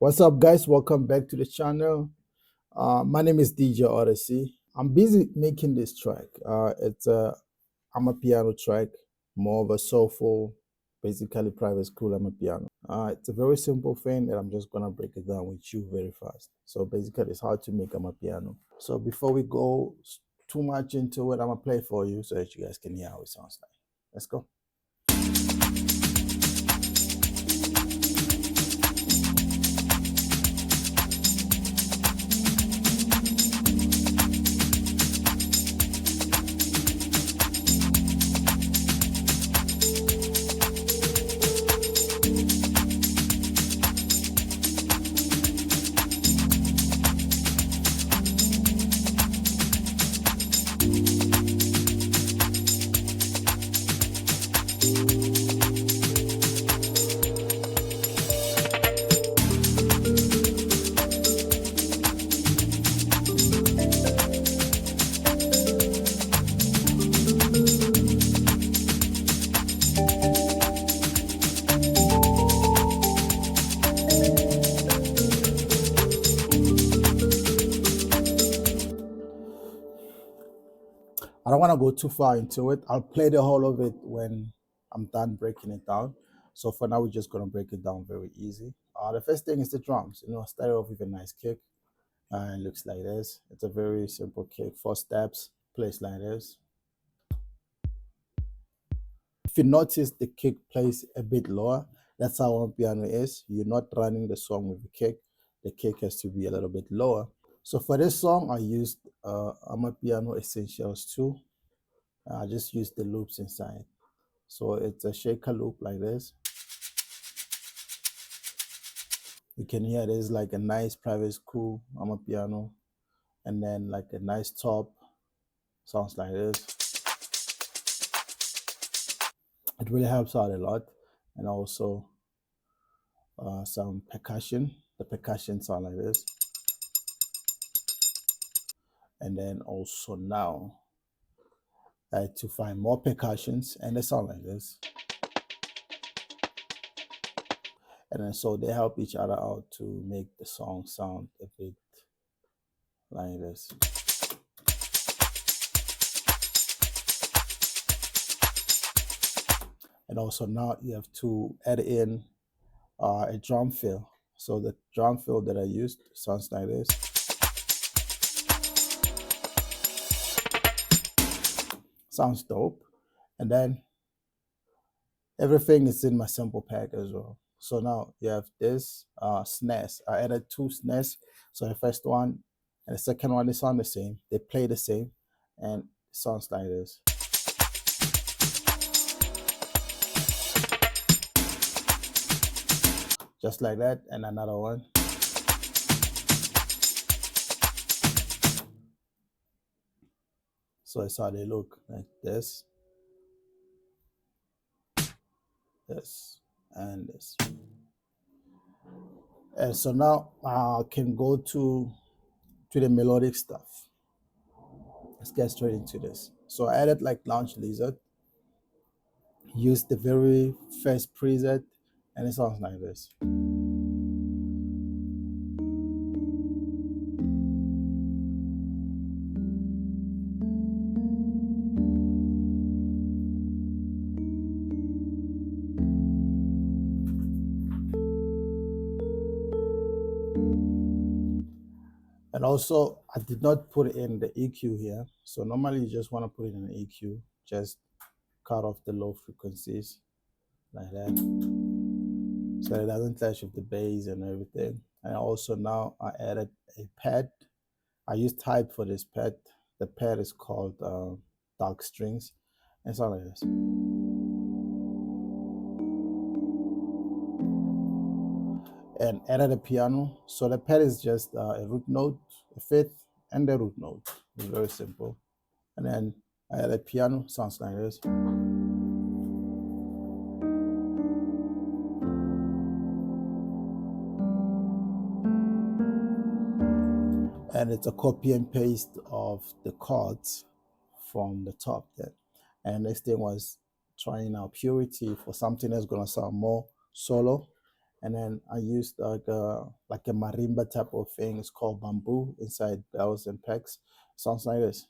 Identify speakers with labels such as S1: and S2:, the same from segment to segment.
S1: What's up, guys? Welcome back to the channel. My name is DJ Odyssey. I'm busy making this track. It's a Amapiano track, more of a soulful, basically private school Amapiano. It's a very simple thing that I'm just gonna break it down with you very fast. So basically, it's hard to make Amapiano. So before we go too much into it, I'm gonna play for you so that you guys can hear how it sounds like. Let's go. I don't want to go too far into it. I'll play the whole of it when I'm done breaking it down. So for now, we're just going to break it down very easy. The first thing is the drums. Start off with a nice kick. It looks like this. It's a very simple kick. 4 steps, plays like this. If you notice, the kick plays a bit lower. That's how Amapiano is. You're not running the song with the kick. The kick has to be a little bit lower. So for this song, I used Amapiano Essentials 2. I just used the loops inside. So it's a shaker loop like this. You can hear there's like a nice private school Amapiano, and then like a nice top, sounds like this. It really helps out a lot. And also some percussion. The percussion sound like this. And then also now I had to find more percussions, and they sound like this. And then so they help each other out to make the song sound a bit like this. And also now you have to add in a drum fill. So the drum fill that I used sounds like this. Sounds dope. And then everything is in my sample pack as well. So now you have this snares. I added 2 snares. So the first one and the second one, they sound the same. They play the same, and it sounds like this. Just like that, and another one. So it's how they look, like this, this, and this. And so now I can go to the melodic stuff. Let's get straight into this. So I added like Launch Lizard, used the very first preset, and it sounds like this. And also, I did not put in the EQ here. So normally you just want to put it in an EQ, just cut off the low frequencies like that, so it doesn't clash with the bass and everything. And also now I added a pad. I used type for this pad. The pad is called Dark Strings, and it's all like this. And added a piano. So the pad is just a root note, a fifth, and the root note. It's very simple. And then I added piano, sounds like this. And it's a copy and paste of the chords from the top there. And next thing was trying out Purity for something that's gonna sound more solo. And then I used like a marimba type of thing. It's called bamboo inside bells and packs. Sounds like this.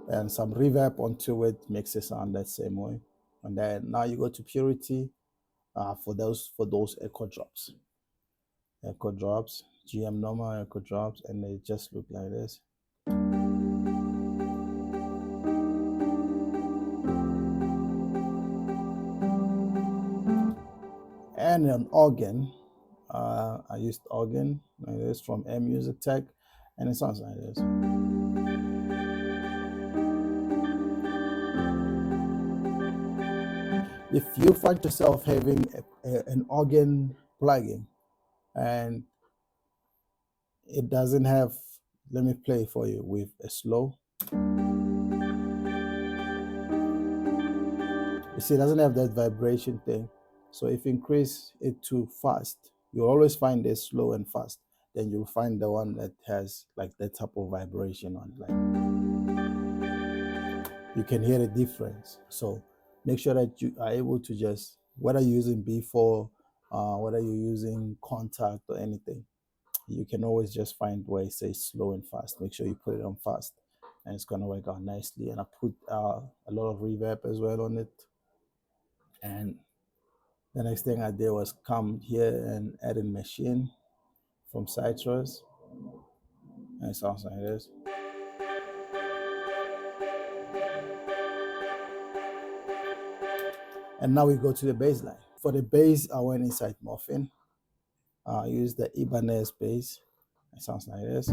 S1: And some reverb onto it makes it sound that same way. And then now you go to purity for those echo drops. Echo drops, GM normal echo drops, and they just look like this. And an organ, I used organ like this from AirMusicTech, and it sounds like this. If you find yourself having an organ plugin and it doesn't have, let me play for you with a slow. You see, it doesn't have that vibration thing. So if you increase it too fast, you'll always find it slow and fast. Then you'll find the one that has like that type of vibration on it. Like you can hear the difference. So make sure that you are able to just, whether you're using B4, whether you're using Contact or anything, you can always just find where it says slow and fast. Make sure you put it on fast and it's gonna work out nicely. And I put a lot of reverb as well on it. And the next thing I did was come here and add a machine from Citrus. And it sounds like this. And now we go to the bass line. For the bass, I went inside Muffin. I used the Ibanez bass. It sounds like this.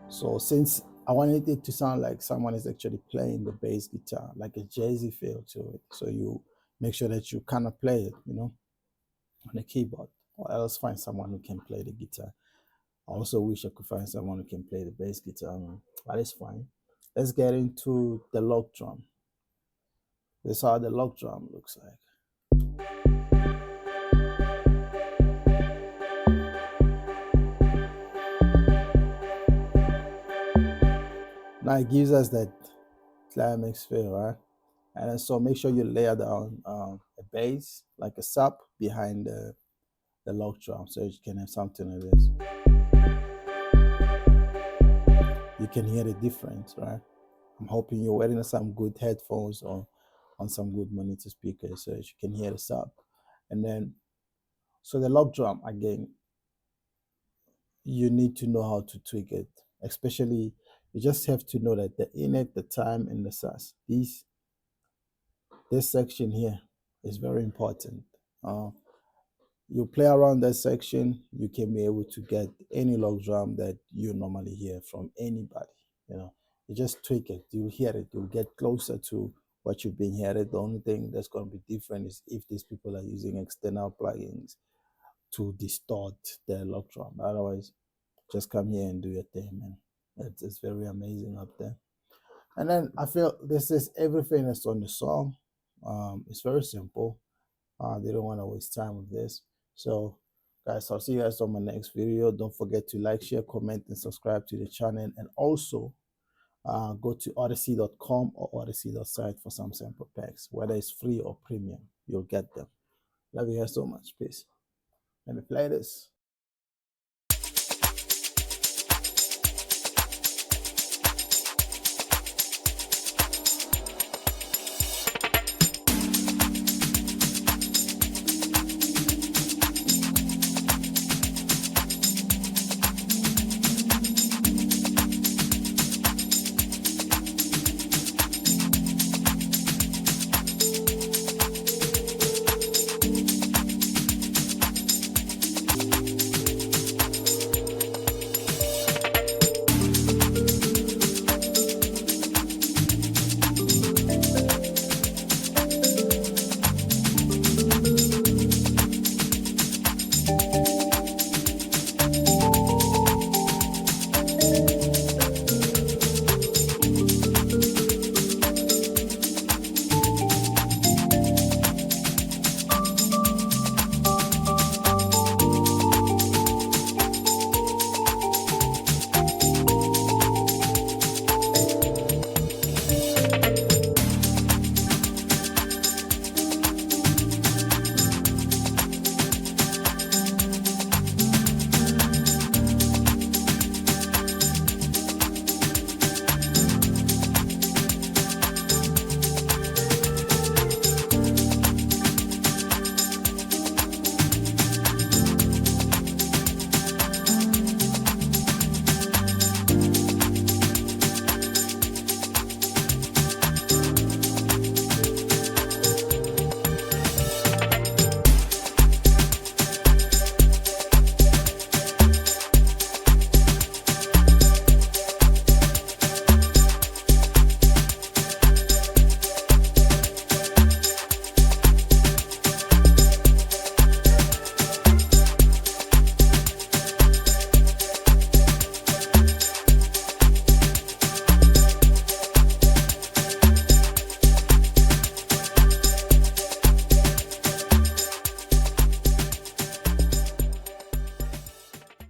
S1: So since I wanted it to sound like someone is actually playing the bass guitar, like a jazzy feel to it. So you make sure that you kind of play it, on the keyboard, or else find someone who can play the guitar. I also wish I could find someone who can play the bass guitar, but it's fine. Let's get into the log drum. This is how the log drum looks like. Now it gives us that climax feel, right? And then so make sure you layer down a bass, like a sub behind the log drum, so you can have something like this. You can hear the difference, right? I'm hoping you're wearing some good headphones or on some good monitor speakers so that you can hear the sub. And then, so the log drum, again, you need to know how to tweak it. Especially, you just have to know that the init, the time, and the sus. This section here is very important. You play around that section, you can be able to get any log drum that you normally hear from anybody. You just tweak it, you hear it, you'll get closer to what you've been hearing. The only thing that's going to be different is if these people are using external plugins to distort their log drum. Otherwise, just come here and do your thing, man. It's very amazing up there. And then I feel this is everything that's on the song. It's very simple. They don't want to waste time with this. So guys, I'll see you guys on my next video. Don't forget to like, share, comment, and subscribe to the channel. And also go to odyssey.com or odyssey.site for some sample packs. Whether it's free or premium, you'll get them. Love you guys so much. Peace. Let me play this.